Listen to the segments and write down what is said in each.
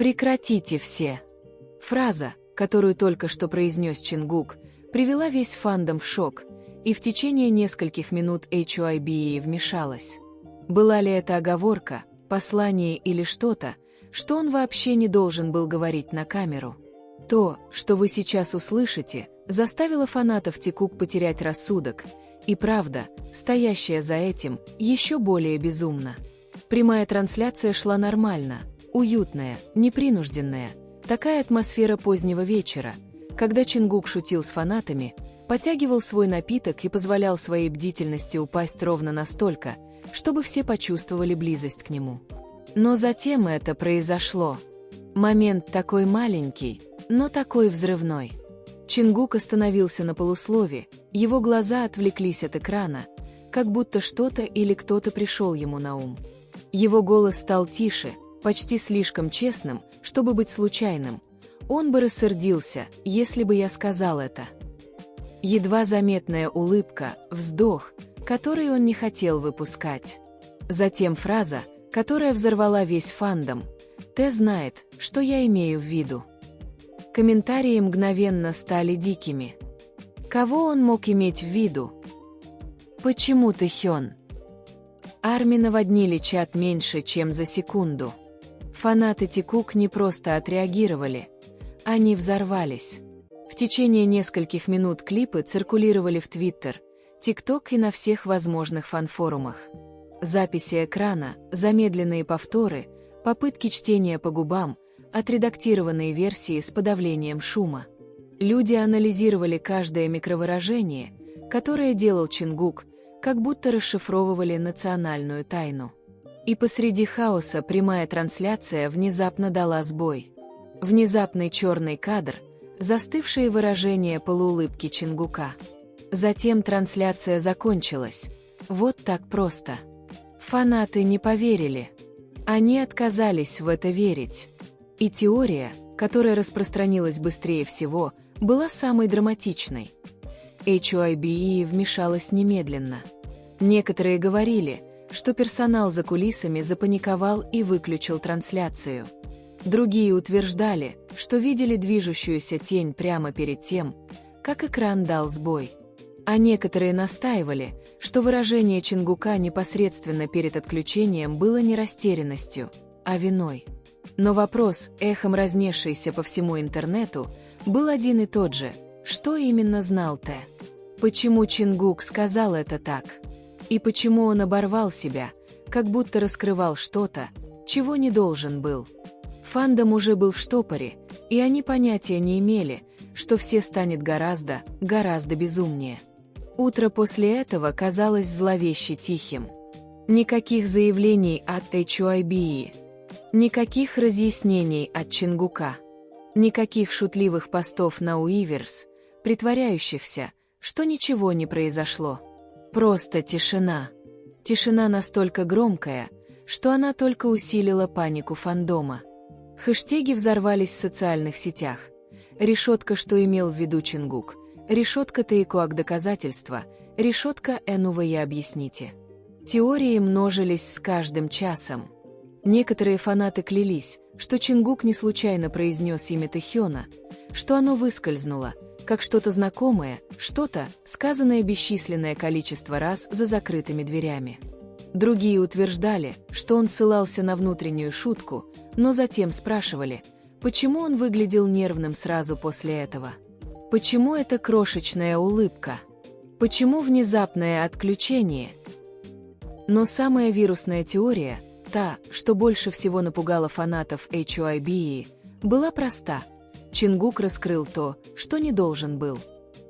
Прекратите все. Фраза, которую только что произнес Чингук, привела весь фандом в шок, и в течение нескольких минут HYBE вмешалась. Была ли это оговорка, послание или что-то, что он вообще не должен был говорить на камеру? То, что вы сейчас услышите, заставило фанатов Тикук потерять рассудок, и правда, стоящая за этим, еще более безумна. Прямая трансляция шла нормально, уютная, непринужденная, такая атмосфера позднего вечера, когда Чингук шутил с фанатами, потягивал свой напиток и позволял своей бдительности упасть ровно настолько, чтобы все почувствовали близость к нему. Но затем это произошло. Момент такой маленький, но такой взрывной. Чингук остановился на полуслове, его глаза отвлеклись от экрана, как будто что-то или кто-то пришел ему на ум. Его голос стал тише, почти слишком честным, чтобы быть случайным. Он бы рассердился, если бы я сказал это. Едва заметная улыбка, вздох, который он не хотел выпускать. Затем фраза, которая взорвала весь фандом. «Тэ знает, что я имею в виду». Комментарии мгновенно стали дикими. Кого он мог иметь в виду? Почему Тэхён? Арми наводнили чат меньше, чем за секунду. Фанаты Тикук не просто отреагировали, они взорвались. В течение нескольких минут клипы циркулировали в Твиттер, ТикТок и на всех возможных фан-форумах. Записи экрана, замедленные повторы, попытки чтения по губам, отредактированные версии с подавлением шума. Люди анализировали каждое микровыражение, которое делал Чингук, как будто расшифровывали национальную тайну. И посреди хаоса прямая трансляция внезапно дала сбой. Внезапный черный кадр, застывшие выражения полуулыбки Чингука. Затем трансляция закончилась. Вот так просто. Фанаты не поверили. Они отказались в это верить. И теория, которая распространилась быстрее всего, была самой драматичной. HYBE вмешалась немедленно. Некоторые говорили, что персонал за кулисами запаниковал и выключил трансляцию. Другие утверждали, что видели движущуюся тень прямо перед тем, как экран дал сбой. А некоторые настаивали, что выражение Чингука непосредственно перед отключением было не растерянностью, а виной. Но вопрос, эхом разнесшийся по всему интернету, был один и тот же: что именно знал Тэ? Почему Чингук сказал это так? И почему он оборвал себя, как будто раскрывал что-то, чего не должен был? Фандом уже был в штопоре, и они понятия не имели, что все станет гораздо безумнее. Утро после этого казалось зловеще тихим. Никаких заявлений от HYBE. Никаких разъяснений от Чингука. Никаких шутливых постов на Уиверс, притворяющихся, что ничего не произошло. Просто тишина. Тишина настолько громкая, что она только усилила панику фандома. Хэштеги взорвались в социальных сетях. Решетка, что имел в виду Чингук. Решетка Тэйкуак доказательства. Решетка НУВЕ объясните. Теории множились с каждым часом. Некоторые фанаты клялись, что Чингук не случайно произнес имя Тэхёна, что оно выскользнуло, как что-то знакомое, что-то, сказанное бесчисленное количество раз за закрытыми дверями. Другие утверждали, что он ссылался на внутреннюю шутку, но затем спрашивали, почему он выглядел нервным сразу после этого. Почему эта крошечная улыбка? Почему внезапное отключение? Но самая вирусная теория, та, что больше всего напугала фанатов HYBE, была проста. Чингук раскрыл то, что не должен был.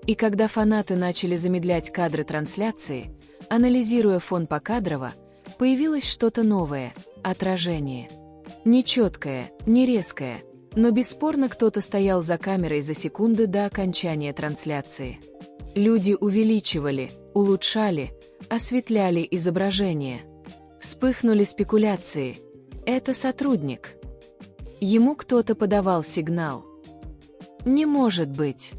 И когда фанаты начали замедлять кадры трансляции, анализируя фон покадрово, появилось что-то новое – отражение. Нечеткое, не резкое, но бесспорно кто-то стоял за камерой за секунды до окончания трансляции. Люди увеличивали, улучшали, осветляли изображение. Вспыхнули спекуляции. Это сотрудник. Ему кто-то подавал сигнал. Не может быть.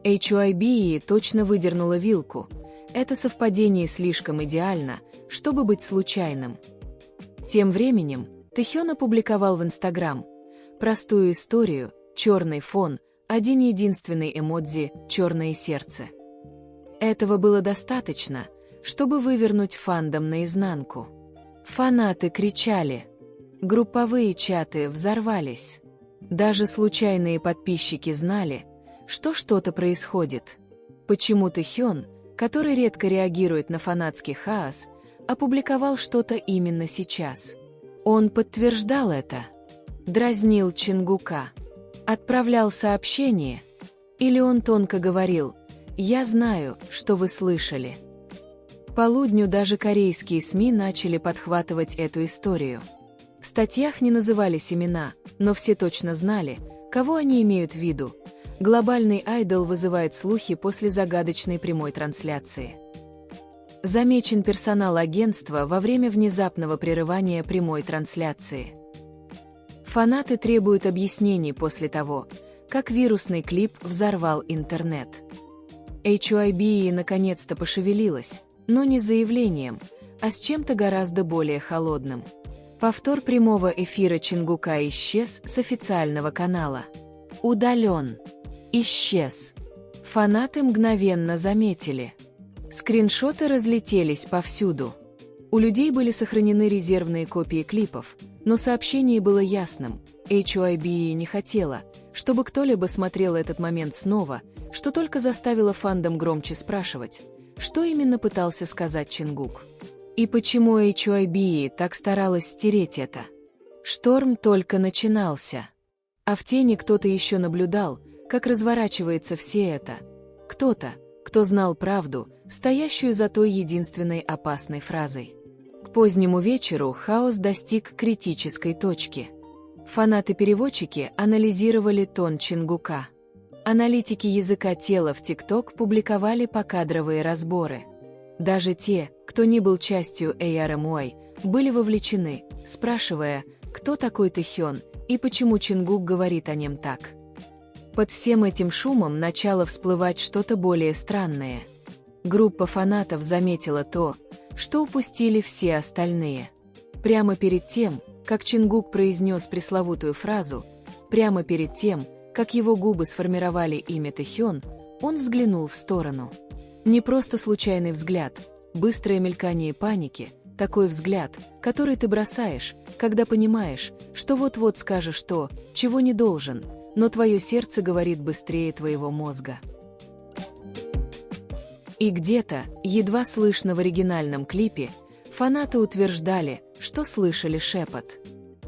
HYBE точно выдернула вилку. Это совпадение слишком идеально, чтобы быть случайным. Тем временем Тэхён опубликовал в Инстаграм: Простую историю, черный фон, один единственный эмодзи «черное сердце». Этого было достаточно, чтобы вывернуть фандом наизнанку. Фанаты кричали. Групповые чаты взорвались. Даже случайные подписчики знали, что что-то происходит. Почему Тэхён, который редко реагирует на фанатский хаос, опубликовал что-то именно сейчас? Он подтверждал это. Дразнил Чингука. Отправлял сообщение. Или он тонко говорил: «Я знаю, что вы слышали». К полудню даже корейские СМИ начали подхватывать эту историю. В статьях не назывались имена, но все точно знали, кого они имеют в виду. Глобальный айдол вызывает слухи после загадочной прямой трансляции. Замечен персонал агентства во время внезапного прерывания прямой трансляции. Фанаты требуют объяснений после того, как вирусный клип взорвал интернет. HYBE наконец-то пошевелилась, но не с заявлением, а с чем-то гораздо более холодным. Повтор прямого эфира Чингука исчез с официального канала. Удален. Исчез. Фанаты мгновенно заметили. Скриншоты разлетелись повсюду. У людей были сохранены резервные копии клипов, но сообщение было ясным. HYBE не хотела, чтобы кто-либо смотрел этот момент снова, что только заставило фандом громче спрашивать, что именно пытался сказать Чингук. И почему HYBE так старалась стереть это? Шторм только начинался. А в тени кто-то еще наблюдал, как разворачивается все это. Кто-то, кто знал правду, стоящую за той единственной опасной фразой. К позднему вечеру хаос достиг критической точки. Фанаты-переводчики анализировали тон Чингука. Аналитики языка тела в ТикТок публиковали покадровые разборы. Даже те, кто не был частью ARMY, были вовлечены, спрашивая, кто такой Тэхён и почему Чингук говорит о нем так. Под всем этим шумом начало всплывать что-то более странное. Группа фанатов заметила то, что упустили все остальные. Прямо перед тем, как Чингук произнес пресловутую фразу, прямо перед тем, как его губы сформировали имя Тэхён, он взглянул в сторону. Не просто случайный взгляд, быстрое мелькание паники, такой взгляд, который ты бросаешь, когда понимаешь, что вот-вот скажешь то, чего не должен, но твое сердце говорит быстрее твоего мозга. И где-то, едва слышно в оригинальном клипе, фанаты утверждали, что слышали шепот.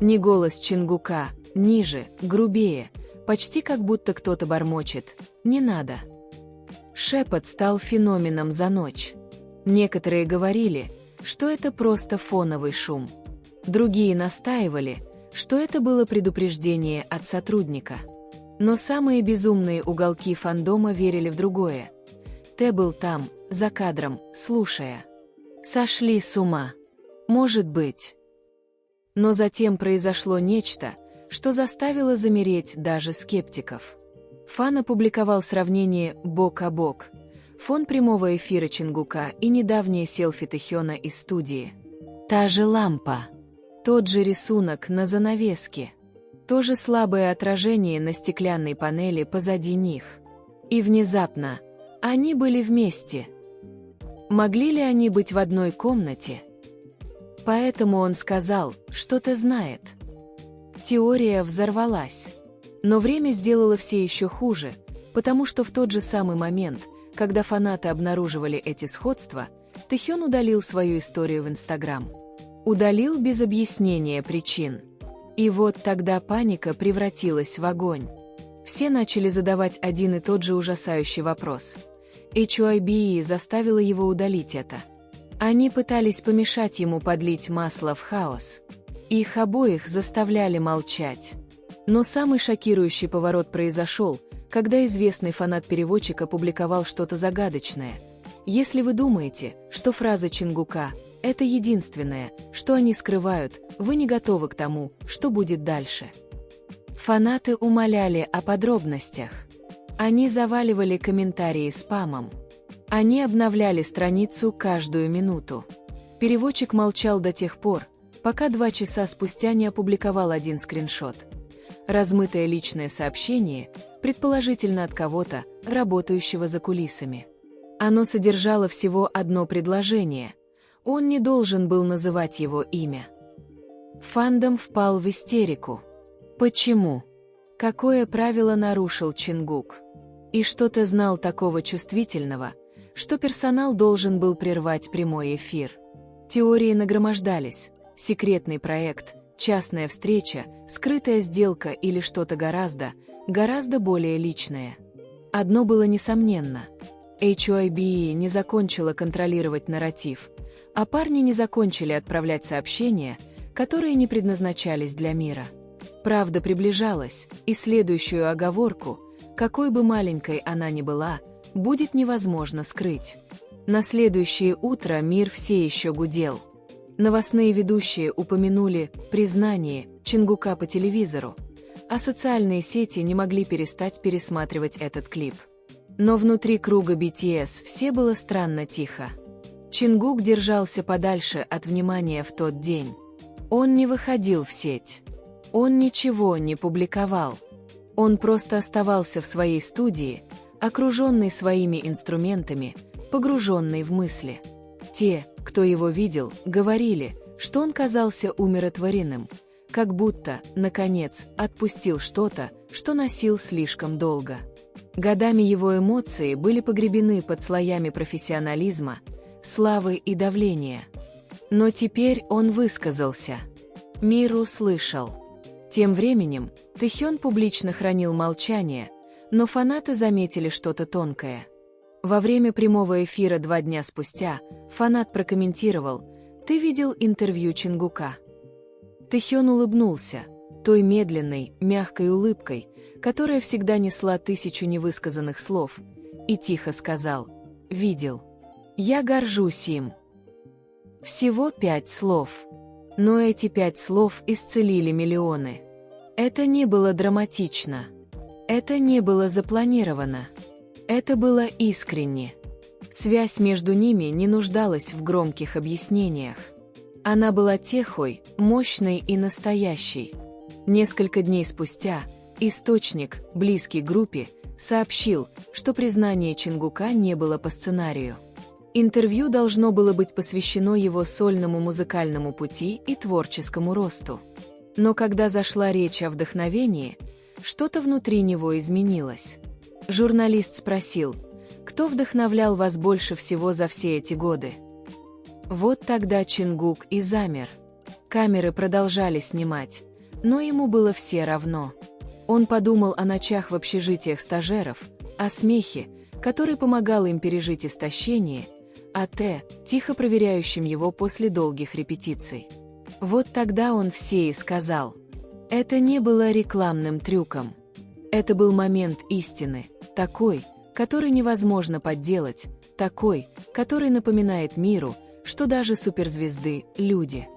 Не голос Чингука, ниже, грубее, почти как будто кто-то бормочет «не надо». Шепот стал феноменом за ночь. Некоторые говорили, что это просто фоновый шум. Другие настаивали, что это было предупреждение от сотрудника. Но самые безумные уголки фандома верили в другое. Тэ был там, за кадром, слушая. Сошли с ума. Может быть. Но затем произошло нечто, что заставило замереть даже скептиков. Фан опубликовал сравнение бок о бок. Фон прямого эфира Чингука и недавнее селфи Тэхёна из студии. Та же лампа. Тот же рисунок на занавеске. То же слабое отражение на стеклянной панели позади них. И внезапно они были вместе. Могли ли они быть в одной комнате? Поэтому он сказал, что-то знает. Теория взорвалась. Но время сделало все еще хуже, потому что в тот же самый момент, когда фанаты обнаруживали эти сходства, Тэхён удалил свою историю в Инстаграм. Удалил без объяснения причин. И вот тогда паника превратилась в огонь. Все начали задавать один и тот же ужасающий вопрос. HYBE заставила его удалить это. Они пытались помешать ему подлить масло в хаос. Их обоих заставляли молчать. Но самый шокирующий поворот произошел, когда известный фанат-переводчик опубликовал что-то загадочное. Если вы думаете, что фраза Чингука – это единственное, что они скрывают, вы не готовы к тому, что будет дальше. Фанаты умоляли о подробностях. Они заваливали комментарии спамом. Они обновляли страницу каждую минуту. Переводчик молчал до тех пор, пока 2 часа спустя не опубликовал один скриншот. размытое личное сообщение, предположительно от кого-то, работающего за кулисами. Оно содержало всего одно предложение. Он не должен был называть его имя. Фандом впал в истерику. Почему? Какое правило нарушил Чингук? И что-то знал такого чувствительного, что персонал должен был прервать прямой эфир. Теории нагромождались. Секретный проект, частная встреча, скрытая сделка или что-то гораздо более личное. Одно было несомненно. HYBE не закончила контролировать нарратив, а парни не закончили отправлять сообщения, которые не предназначались для мира. Правда приближалась, и следующую оговорку, какой бы маленькой она ни была, будет невозможно скрыть. На следующее утро мир все еще гудел. Новостные ведущие упомянули признание Чингука по телевизору, а социальные сети не могли перестать пересматривать этот клип. Но внутри круга BTS все было странно тихо. Чингук держался подальше от внимания в тот день. Он не выходил в сеть. Он ничего не публиковал. Он просто оставался в своей студии, окруженный своими инструментами, погруженный в мысли. Те, кто его видел, говорили, что он казался умиротворенным, как будто, наконец, отпустил что-то, что носил слишком долго. Годами его эмоции были погребены под слоями профессионализма, славы и давления. Но теперь он высказался. Мир услышал. Тем временем Тэхён публично хранил молчание, но фанаты заметили что-то тонкое. Во время прямого эфира 2 дня спустя фанат прокомментировал: «Ты видел интервью Чингука?» Тэхён улыбнулся, той медленной, мягкой улыбкой, которая всегда несла 1000 невысказанных слов, и тихо сказал: «Видел. Я горжусь им». Всего 5 слов. Но эти 5 слов исцелили миллионы. Это не было драматично. Это не было запланировано. Это было искренне. Связь между ними не нуждалась в громких объяснениях. Она была тихой, мощной и настоящей. Несколько дней спустя источник, близкий группе, сообщил, что признание Чингука не было по сценарию. Интервью должно было быть посвящено его сольному музыкальному пути и творческому росту. Но когда зашла речь о вдохновении, что-то внутри него изменилось. Журналист спросил: «Кто вдохновлял вас больше всего за все эти годы?» Вот тогда Чингук и замер. Камеры продолжали снимать, но ему было все равно. Он подумал о ночах в общежитиях стажеров, о смехе, который помогал им пережить истощение, о Т, тихо проверяющем его после долгих репетиций. Вот тогда он все и сказал. Это не было рекламным трюком. Это был момент истины, такой, который невозможно подделать, такой, который напоминает миру, что даже суперзвезды – люди.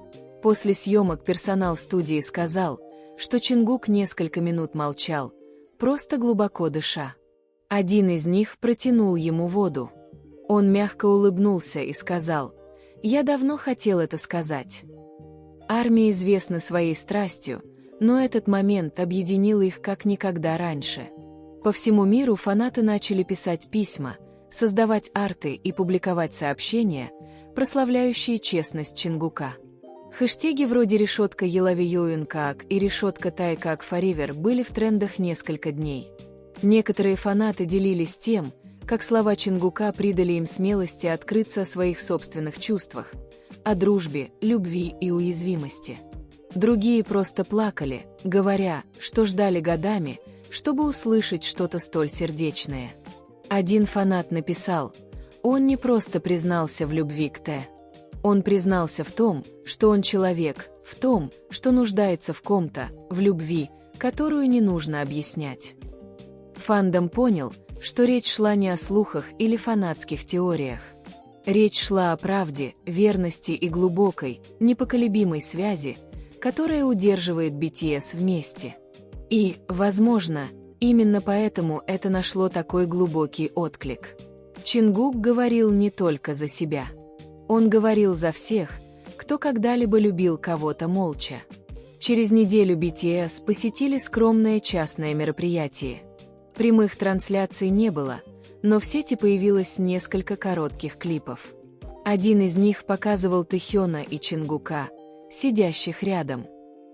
После съемок персонал студии сказал, что Чингук несколько минут молчал, просто глубоко дыша. Один из них протянул ему воду. Он мягко улыбнулся и сказал: «Я давно хотел это сказать». Армия известна своей страстью, но этот момент объединил их как никогда раньше. По всему миру фанаты начали писать письма, создавать арты и публиковать сообщения, прославляющие честность Чингука. Хэштеги вроде «решетка Елавиюинкаак» и «решетка Тайкаак Forever» были в трендах несколько дней. Некоторые фанаты делились тем, как слова Чингука придали им смелости открыться о своих собственных чувствах, о дружбе, любви и уязвимости. Другие просто плакали, говоря, что ждали годами, чтобы услышать что-то столь сердечное. Один фанат написал: «Он не просто признался в любви к Т. Он признался в том, что он человек, в том, что нуждается в ком-то, в любви, которую не нужно объяснять». Фандом понял, что речь шла не о слухах или фанатских теориях. Речь шла о правде, верности и глубокой, непоколебимой связи, которая удерживает BTS вместе. И, возможно, именно поэтому это нашло такой глубокий отклик. Чингук говорил не только за себя. Он говорил за всех, кто когда-либо любил кого-то молча. Через неделю BTS посетили скромное частное мероприятие. Прямых трансляций не было, но в сети появилось несколько коротких клипов. Один из них показывал Тэхёна и Чингука, сидящих рядом.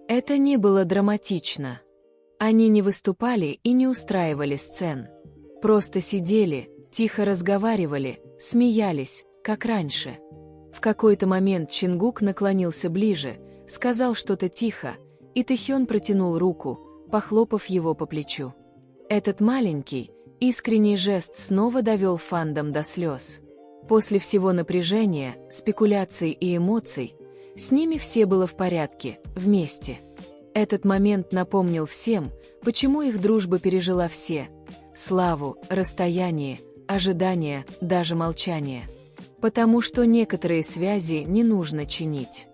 Это не было драматично. Они не выступали и не устраивали сцен. Просто сидели, тихо разговаривали, смеялись, как раньше. В какой-то момент Чингук наклонился ближе, сказал что-то тихо, и Тэхён протянул руку, похлопав его по плечу. Этот маленький, искренний жест снова довел фандом до слез. После всего напряжения, спекуляций и эмоций, с ними все было в порядке, вместе. Этот момент напомнил всем, почему их дружба пережила все – славу, расстояние, ожидания, даже молчание. Потому что некоторые связи не нужно чинить.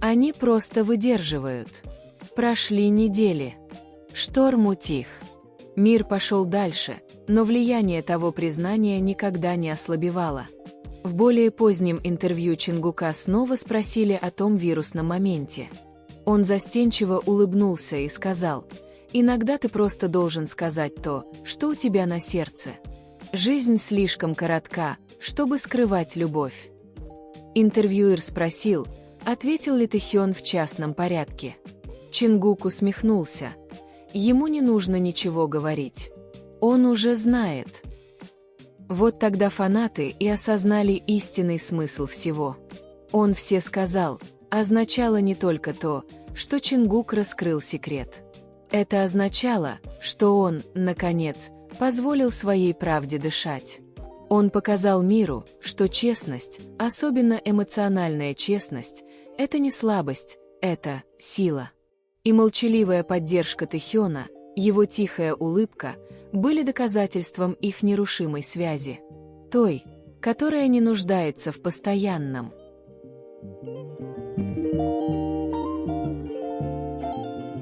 Они просто выдерживают. Прошли недели. Шторм утих. Мир пошел дальше, но влияние того признания никогда не ослабевало. В более позднем интервью Чингука снова спросили о том вирусном моменте. Он застенчиво улыбнулся и сказал: «Иногда ты просто должен сказать то, что у тебя на сердце. Жизнь слишком коротка, чтобы скрывать любовь». Интервьюер спросил, ответил ли Тэхён в частном порядке. Чингук усмехнулся. Ему не нужно ничего говорить. Он уже знает. Вот тогда фанаты и осознали истинный смысл всего. «Он все сказал» означало не только то, что Чингук раскрыл секрет. Это означало, что он, наконец, позволил своей правде дышать. Он показал миру, что честность, особенно эмоциональная честность, это не слабость, это сила. И молчаливая поддержка Тэхёна, его тихая улыбка, были доказательством их нерушимой связи. Той, которая не нуждается в постоянном.